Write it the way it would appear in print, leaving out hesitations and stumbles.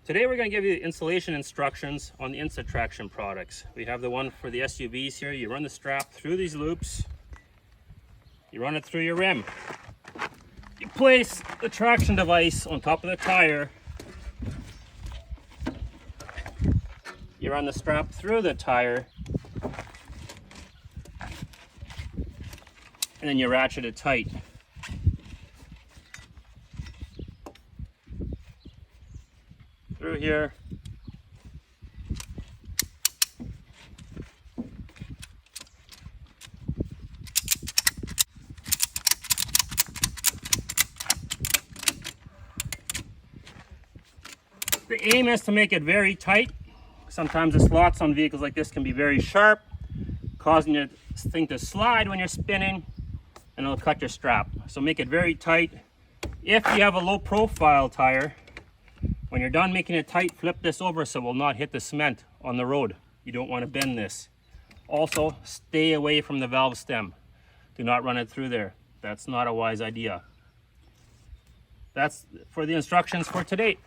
Today we're going to give you the installation instructions on the Instatraction products. We have the one for the SUVs here. You run the strap through these loops. You run it through your rim. You place the traction device on top of the tire. You run the strap through the tire. And then you ratchet it tight. Through here. The aim is to make it very tight. Sometimes the slots on vehicles like this can be very sharp, causing your thing to slide when you're spinning, and it'll cut your strap. So make it very tight. If you have a low profile tire, when you're done making it tight, flip this over so it will not hit the cement on the road. You don't want to bend this. Also, stay away from the valve stem. Do not run it through there. That's not a wise idea. That's for the instructions for today.